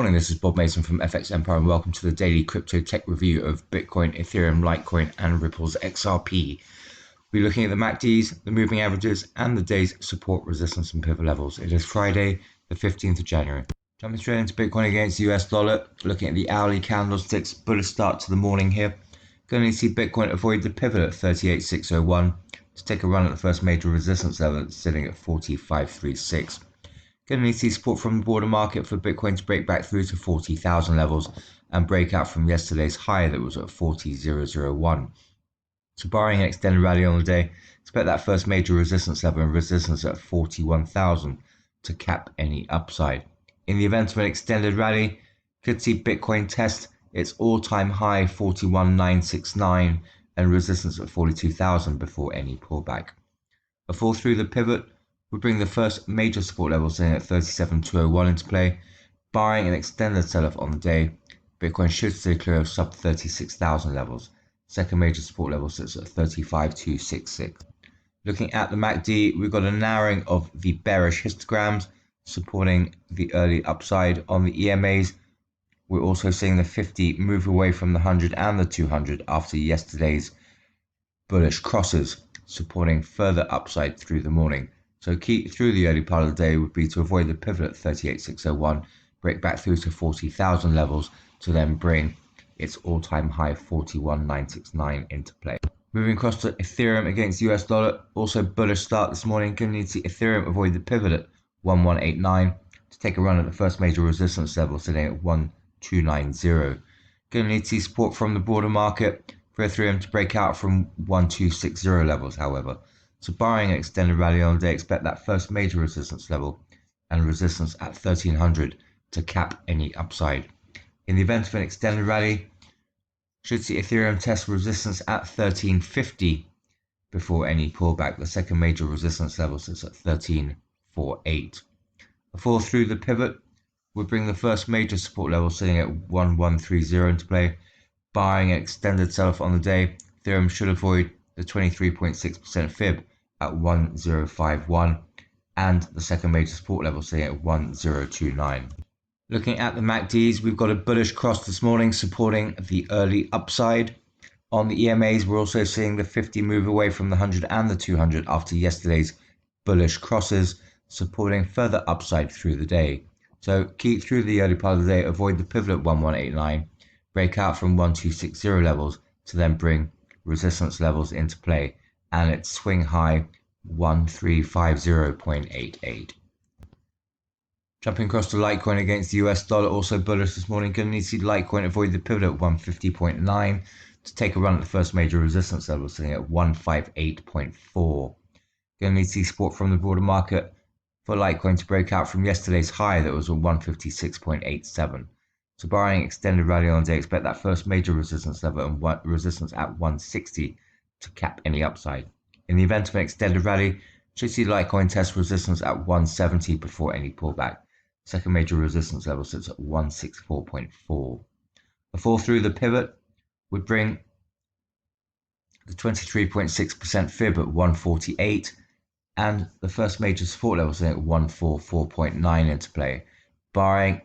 morning, this is Bob Mason from FX Empire and welcome to the daily crypto tech review of Bitcoin, Ethereum, Litecoin and Ripple's XRP. We're looking at the MACDs, the moving averages and the day's support, resistance and pivot levels. It is Friday, the 15th of January. Jumping straight into Bitcoin against the US dollar, looking at the hourly candlesticks, bullish start to the morning here. Going to see Bitcoin avoid the pivot at 38,601 to take a run at the first major resistance level that's sitting at 45,336. Going to need to see support from the broader market for Bitcoin to break back through to 40,000 levels and break out from yesterday's high that was at 40,001. So barring an extended rally on the day, expect that first major resistance level and resistance at 41,000 to cap any upside. In the event of an extended rally, could see Bitcoin test its all-time high 41,969 and resistance at 42,000 before any pullback. A fall through the pivot would bring the first major support level sitting at 37,201 into play. Barring an extended sell-off on the day, Bitcoin should stay clear of sub 36,000 levels. Second major support level sits at 35,266. Looking at the MACD, we've got a narrowing of the bearish histograms supporting the early upside. On the EMAs, we're also seeing the 50 move away from the 100 and the 200 after yesterday's bullish crosses, supporting further upside through the morning. So key through the early part of the day would be to avoid the pivot at 38,601, break back through to 40,000 levels to then bring its all-time high 41,969 into play. Moving across to Ethereum against US dollar, also bullish start this morning. Going to need to see Ethereum avoid the pivot at 1189 to take a run at the first major resistance level sitting at 1290. Going to need to see support from the broader market for Ethereum to break out from 1260 levels, however. So barring an extended rally on the day, expect that first major resistance level and resistance at 1300 to cap any upside. In the event of an extended rally, should see Ethereum test resistance at 1350 before any pullback. The second major resistance level sits at 1348. A fall through the pivot would bring the first major support level sitting at 1130 into play. Barring an extended sell-off on the day, Ethereum should avoid the 23.6% fib at 1051 and the second major support level sitting at 1029. Looking at the MACDs, we've got a bullish cross this morning supporting the early upside. On the EMAs, we're also seeing the 50 move away from the 100 and the 200 after yesterday's bullish crosses, supporting further upside through the day. So keep through the early part of the day, avoid the pivot at 1189, break out from 1260 levels to then bring resistance levels into play and its swing high 1350.88. Jumping across to Litecoin against the US dollar, also bullish this morning. Going to need to see Litecoin avoid the pivot at 150.9 to take a run at the first major resistance level sitting at 158.4. Going to need to see support from the broader market for Litecoin to break out from yesterday's high that was at 156.87. So barring extended rally on the day, expect that first major resistance level and resistance at 160 to cap any upside. In the event of an extended rally, should see Litecoin test resistance at 170 before any pullback. Second major resistance level sits at 164.4. A fall through the pivot would bring the 23.6% fib at 148 and the first major support level sitting at 144.9 into play. Barring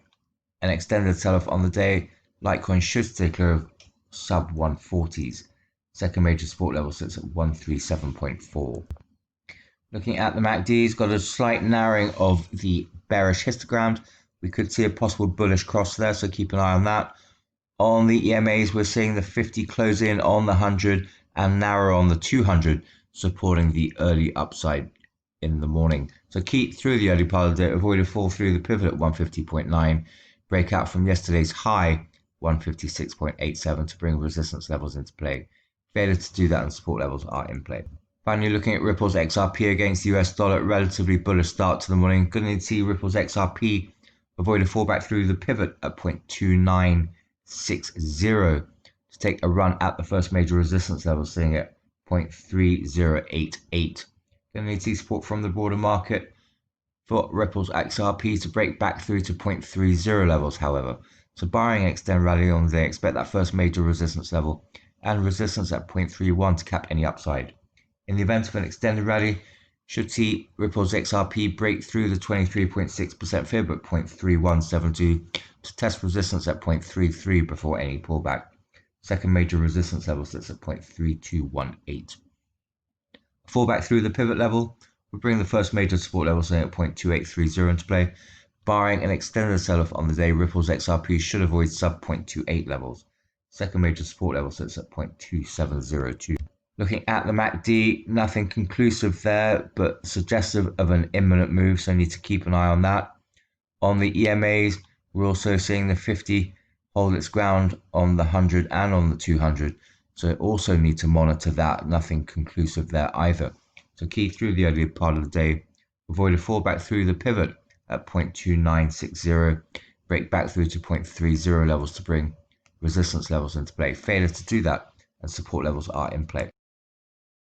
an extended sell-off on the day, Litecoin should stay clear of sub 140s. Second major support level sits at 137.4. Looking at the MACDs, got a slight narrowing of the bearish histograms. We could see a possible bullish cross there, so keep an eye on that. On the EMAs, we're seeing the 50 close in on the 100 and narrow on the 200, supporting the early upside in the morning. So keep through the early part of the day, avoid a fall through the pivot at 150.9, break out from yesterday's high 156.87 to bring resistance levels into play. Failure to do that and support levels are in play. Finally, looking at Ripple's XRP against the US dollar, relatively bullish start to the morning. Going to need to see Ripple's XRP avoid a fallback through the pivot at 0.2960 to take a run at the first major resistance level sitting at 0.3088. Going to need to see support from the broader market for Ripple's XRP to break back through to 0.30 levels, however. So barring an extended rally on the day, expect that first major resistance level and resistance at 0.31 to cap any upside. In the event of an extended rally, Should see Ripple's XRP break through the 23.6% fib at 0.3172 to test resistance at 0.33 before any pullback. Second major resistance level sits at 0.3218. Fallback through the pivot level will bring the first major support level sitting at 0.2830 into play. Barring an extended sell-off on the day, Ripple's XRP should avoid sub 0.28 levels. Second major support level sits at 0.2702. Looking at the MACD, nothing conclusive there, but suggestive of an imminent move, so need to keep an eye on that. On the EMAs, we're also seeing the 50 hold its ground on the 100 and on the 200, so also need to monitor that. Nothing conclusive there either. So key through the early part of the day, avoid a fallback through the pivot at 0.2960, break back through to 0.30 levels to bring resistance levels into play. Failure to do that, and support levels are in play.